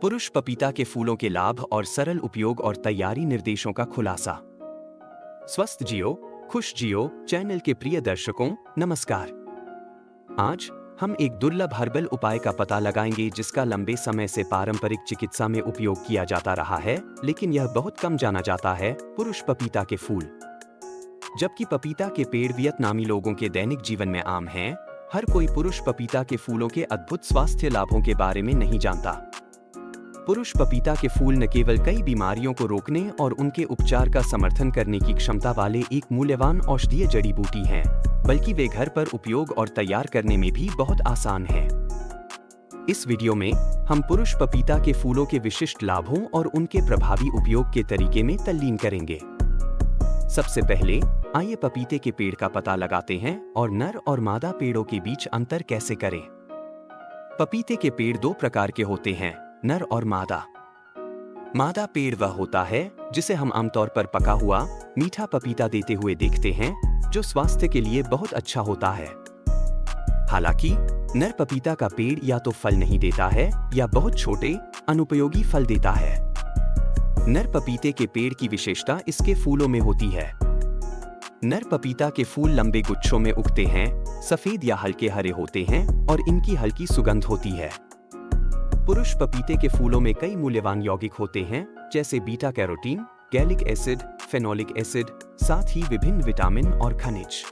पुरुष पपीता के फूलों के लाभ और सरल उपयोग और तैयारी निर्देशों का खुलासा। स्वस्थ जियो, खुश जियो चैनल के प्रिय दर्शकों, नमस्कार। आज हम एक दुर्लभ हर्बल उपाय का पता लगाएंगे जिसका लंबे समय से पारंपरिक चिकित्सा में उपयोग किया जाता रहा है, लेकिन यह बहुत कम जाना जाता है। पुरुष पपीता के फूल। जबकि पपीता के पेड़ वियतनामी लोगों के दैनिक जीवन में आम हैं, हर कोई पुरुष पपीता के फूलों के अद्भुत स्वास्थ्य लाभों के बारे में नहीं जानता। पुरुष पपीता के फूल न केवल कई बीमारियों को रोकने और उनके उपचार का समर्थन करने की क्षमता वाले एक मूल्यवान औषधीय जड़ी बूटी हैं, बल्कि वे घर पर उपयोग और तैयार करने में भी बहुत आसान हैं। इस वीडियो में हम पुरुष पपीता के फूलों के विशिष्ट लाभों और उनके प्रभावी उपयोग के तरीके में तल्लीन करेंगे। सबसे पहले आइए पपीते के पेड़ का पता लगाते हैं और नर और मादा पेड़ों के बीच अंतर कैसे करें। पपीते के पेड़ दो प्रकार के होते हैं, नर और मादा। मादा पेड़ वह होता है जिसे हम आमतौर पर पका हुआ मीठा पपीता देते हुए देखते हैं, जो स्वास्थ्य के लिए बहुत अच्छा होता है। हालांकि नर पपीता का पेड़ या तो फल नहीं देता है या बहुत छोटे अनुपयोगी फल देता है। नर पपीते के पेड़ की विशेषता इसके फूलों में होती है। नर पपीता के फूल लंबे गुच्छों में उगते हैं, सफेद या हल्के हरे होते हैं और इनकी हल्की सुगंध होती है। पुरुष पपीते के फूलों में कई मूल्यवान यौगिक होते हैं, जैसे beta carotene, gallic acid, phenolic acid, साथ ही विभिन्न विटामिन और खनिज।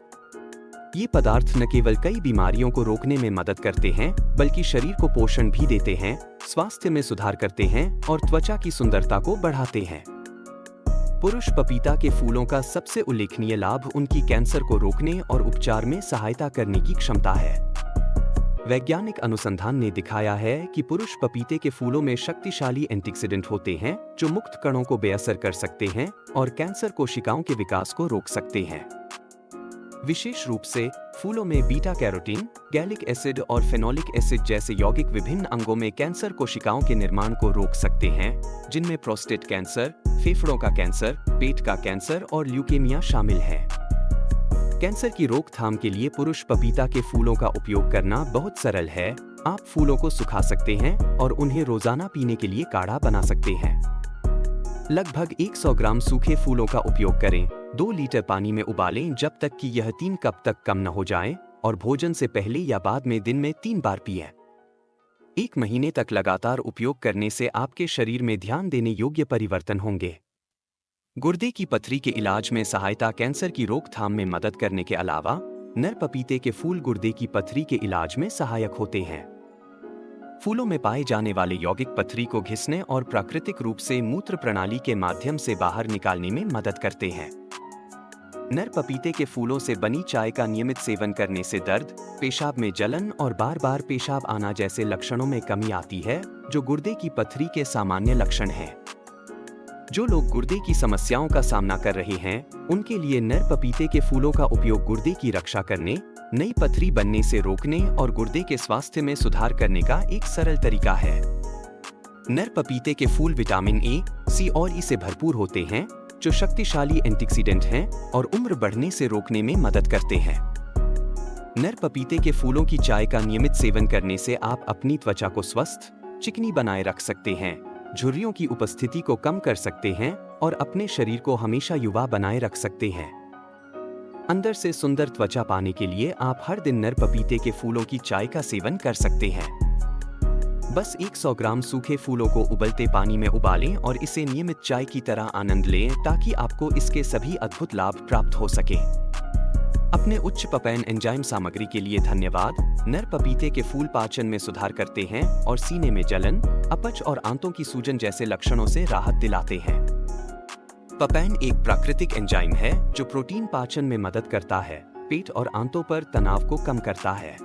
ये पदार्थ न केवल कई बीमारियों को रोकने में मदद करते हैं, बल्कि शरीर को पोषण भी देते हैं, स्वास्थ्य में सुधार करते हैं और त्वचा की सुंदरता को बढ़ाते हैं। पुरुष पपीता के फूलों का सबसे उल्लेखनीय लाभ उनकी कैंसर को रोकने और उपचार में सहायता करने की क्षमता है। वैज्ञानिक अनुसंधान ने दिखाया है कि पुरुष पपीते के फूलों में शक्तिशाली एंटीऑक्सीडेंट होते हैं, जो मुक्त कणों को बेअसर कर सकते हैं और कैंसर कोशिकाओं के विकास को रोक सकते हैं। विशेष रूप से फूलों में बीटा कैरोटीन, गैलिक एसिड और फेनोलिक एसिड जैसे यौगिक विभिन्न अंगों में कैंसर कोशिकाओं के निर्माण को रोक सकते हैं, जिनमें प्रोस्टेट कैंसर, फेफड़ों का कैंसर, पेट का कैंसर और ल्यूकेमिया शामिल है। कैंसर की रोकथाम के लिए पुरुष पपीता के फूलों का उपयोग करना बहुत सरल है। आप फूलों को सुखा सकते हैं और उन्हें रोजाना पीने के लिए काढ़ा बना सकते हैं। लगभग 100 ग्राम सूखे फूलों का उपयोग करें। 2 लीटर पानी में उबालें जब तक कि यह 3 कप तक कम न हो जाए और भोजन से पहले या बाद में दिन में 3 बार पिएं। 1 महीने तक लगातार उपयोग करने से आपके शरीर में ध्यान देने योग्य परिवर्तन होंगे। गुर्दे की पथरी के इलाज में सहायता। कैंसर की रोकथाम में मदद करने के अलावा नर पपीते के फूल गुर्दे की पथरी के इलाज में सहायक होते हैं। फूलों में पाए जाने वाले यौगिक पथरी को घिसने और प्राकृतिक रूप से मूत्र प्रणाली के माध्यम से बाहर निकालने में मदद करते हैं। नर पपीते के फूलों से बनी चाय का नियमित सेवन करने से दर्द, पेशाब में जलन और बार-बार पेशाब आना जैसे लक्षणों में कमी आती है, जो गुर्दे की पथरी के सामान्य लक्षण हैं। जो लोग गुर्दे की समस्याओं का सामना कर रहे हैं, उनके लिए नर पपीते के फूलों का उपयोग गुर्दे की रक्षा करने, नई पथरी बनने से रोकने और गुर्दे के स्वास्थ्य में सुधार करने का एक सरल तरीका है। नर पपीते के फूल विटामिन ए, सी और ई से भरपूर होते हैं, जो शक्तिशाली एंटीऑक्सीडेंट हैं और उम्र बढ़ने से रोकने में मदद करते हैं। नर पपीते के फूलों की चाय का नियमित सेवन करने से आप अपनी त्वचा को स्वस्थ, चिकनी बनाए रख सकते हैं, झुर्रियों की उपस्थिति को कम कर सकते हैं और अपने शरीर को हमेशा युवा बनाए रख सकते हैं। अंदर से सुंदर त्वचा पाने के लिए आप हर दिन नर पपीते के फूलों की चाय का सेवन कर सकते हैं। बस 100 ग्राम सूखे फूलों को उबलते पानी में उबालें और इसे नियमित चाय की तरह आनंद लें, ताकि आपको इसके सभी अद्भुत लाभ प्राप्त हो सके। अपने उच्च पपैन एंजाइम सामग्री के लिए धन्यवाद। नर पपीते के फूल पाचन में सुधार करते हैं और सीने में जलन, अपच और आंतों की सूजन जैसे लक्षणों से राहत दिलाते हैं। पपैन एक प्राकृतिक एंजाइम है जो प्रोटीन पाचन में मदद करता है, पेट और आंतों पर तनाव को कम करता है।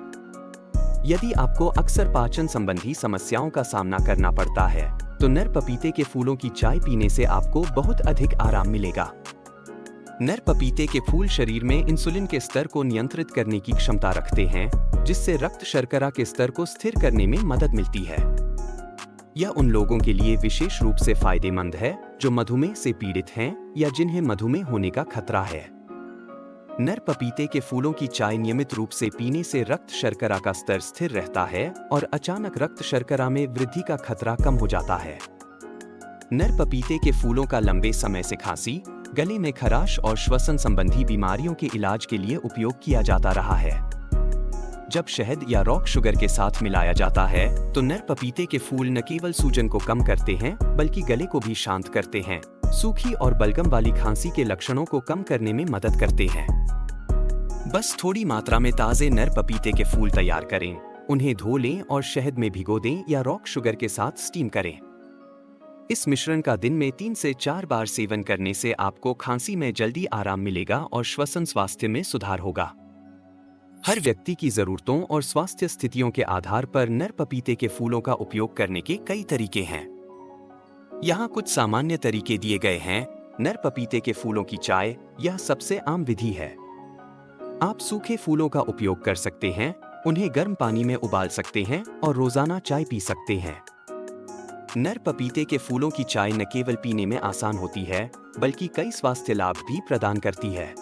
यदि आपको अक्सर पाचन संबंधी समस्याओं का सामना करना पड़ता है, तो नर पपीते के फूलों की चाय पीने से आपको बहुत अधिक आराम मिलेगा। नर पपीते के फूल शरीर में इंसुलिन के स्तर को नियंत्रित करने की क्षमता रखते हैं, जिससे रक्त शर्करा के स्तर को स्थिर करने में मदद मिलती है। यह उन लोगों के लिए विशेष रूप से फायदेमंद है जो मधुमेह से पीड़ित हैं या जिन्हें मधुमेह होने का खतरा है। नर पपीते के फूलों की चाय नियमित रूप से पीने से रक्त शर्करा का स्तर स्थिर रहता है और अचानक रक्त शर्करा में वृद्धि का खतरा कम हो जाता है। नर पपीते के फूलों का लंबे समय से खांसी, गले में खराश और श्वसन संबंधी बीमारियों के इलाज के लिए उपयोग किया जाता रहा है। जब शहद या रॉक शुगर के साथ मिलाया जाता है तो नर पपीते के फूल न केवल सूजन को कम करते हैं बल्कि गले को भी शांत करते हैं, सूखी और बलगम वाली खांसी के लक्षणों को कम करने में मदद करते हैं। बस थोड़ी मात्रा में ताजे नर पपीते के फूल तैयार करें, उन्हें धो लें और शहद में भिगो दें या रॉक शुगर के साथ स्टीम करें। इस मिश्रण का दिन में 3 से 4 बार सेवन करने से आपको खांसी में जल्दी आराम मिलेगा और श्वसन स्वास्थ्य में सुधार होगा। हर व्यक्ति की जरूरतों और स्वास्थ्य स्थितियों के आधार पर नर पपीते के फूलों का उपयोग करने के कई तरीके हैं। यहाँ कुछ सामान्य तरीके दिए गए हैं। नर पपीते के फूलों की चाय, यह सबसे आम विधि है। आप सूखे फूलों का उपयोग कर सकते हैं, उन्हें गर्म पानी में उबाल सकते हैं और रोजाना चाय पी सकते हैं। नर पपीते के फूलों की चाय न केवल पीने में आसान होती है बल्कि कई स्वास्थ्य लाभ भी प्रदान करती है।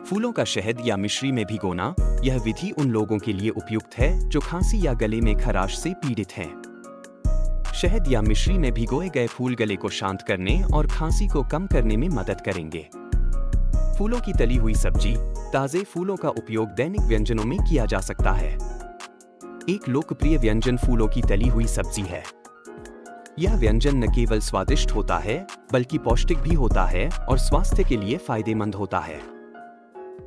फूलों का शहद या मिश्री में भिगोना, यह विधि उन लोगों के लिए उपयुक्त है जो खांसी या गले में खराश से पीड़ित हैं। शहद या मिश्री में भिगोए गए फूल गले को शांत करने और खांसी को कम करने में मदद करेंगे। फूलों की तली हुई सब्जी, ताजे फूलों का उपयोग दैनिक व्यंजनों में किया जा सकता है। एक लोकप्रिय व्यंजन फूलों की तली हुई सब्जी है। यह व्यंजन न केवल स्वादिष्ट होता है बल्कि पौष्टिक भी होता है और स्वास्थ्य के लिए फायदेमंद होता है।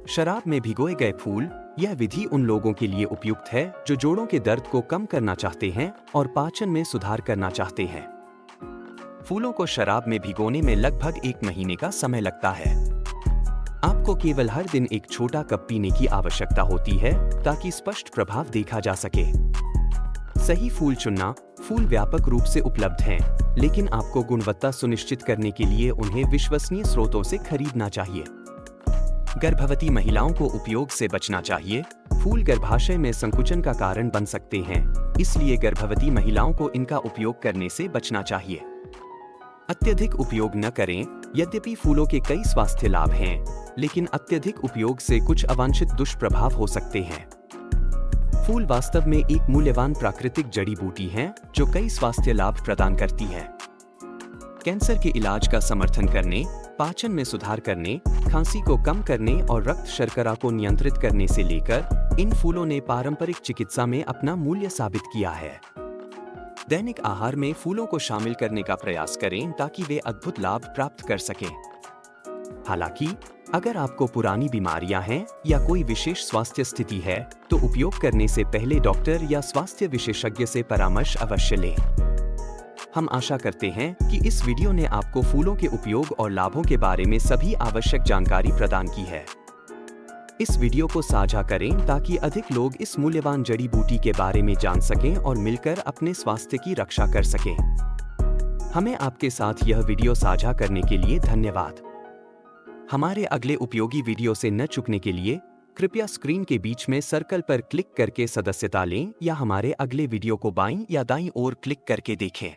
शराब में भिगोए गए फूल, यह विधि उन लोगों के लिए उपयुक्त है जो जोड़ों के दर्द को कम करना चाहते हैं और पाचन में सुधार करना चाहते हैं। फूलों को शराब में भिगोने में लगभग 1 महीने का समय लगता है। आपको केवल हर दिन एक छोटा कप पीने की आवश्यकता होती है ताकि स्पष्ट प्रभाव देखा जा सके। सही फूल चुनना, फूल व्यापक रूप से उपलब्ध हैं, लेकिन आपको गुणवत्ता सुनिश्चित करने के लिए उन्हें विश्वसनीय स्रोतों से खरीदना चाहिए। गर्भवती महिलाओं को उपयोग से बचना चाहिए। फूल गर्भाशय में संकुचन का कारण बन सकते हैं, इसलिए गर्भवती महिलाओं को इनका उपयोग करने से बचना चाहिए। अत्यधिक उपयोग न करें। यद्यपि फूलों के कई स्वास्थ्य लाभ हैं, लेकिन अत्यधिक उपयोग से कुछ अवांछित दुष्प्रभाव हो सकते हैं। फूल वास्तव में एक मूल्यवान प्राकृतिक जड़ी बूटी है जो कई स्वास्थ्य लाभ प्रदान करती है। कैंसर के इलाज का समर्थन करने, पाचन में सुधार करने, खांसी को कम करने और रक्त शर्करा को नियंत्रित करने से लेकर इन फूलों ने पारंपरिक चिकित्सा में अपना मूल्य साबित किया है। दैनिक आहार में फूलों को शामिल करने का प्रयास करें ताकि वे अद्भुत लाभ प्राप्त कर सकें। हालांकि अगर आपको पुरानी बीमारियां हैं या कोई विशेष स्वास्थ्य स्थिति है तो उपयोग करने से पहले डॉक्टर या स्वास्थ्य विशेषज्ञ से परामर्श अवश्य लें। हम आशा करते हैं कि इस वीडियो ने आपको फूलों के उपयोग और लाभों के बारे में सभी आवश्यक जानकारी प्रदान की है। इस वीडियो को साझा करें ताकि अधिक लोग इस मूल्यवान जड़ी बूटी के बारे में जान सकें और मिलकर अपने स्वास्थ्य की रक्षा कर सकें। हमें आपके साथ यह वीडियो साझा करने के लिए धन्यवाद। हमारे अगले उपयोगी वीडियो से न चूकने के लिए कृपया स्क्रीन के बीच में सर्कल पर क्लिक करके सदस्यता लें या हमारे अगले वीडियो को बाईं या दाईं ओर क्लिक करके देखें।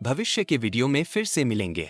भविष्य के वीडियो में फिर से मिलेंगे।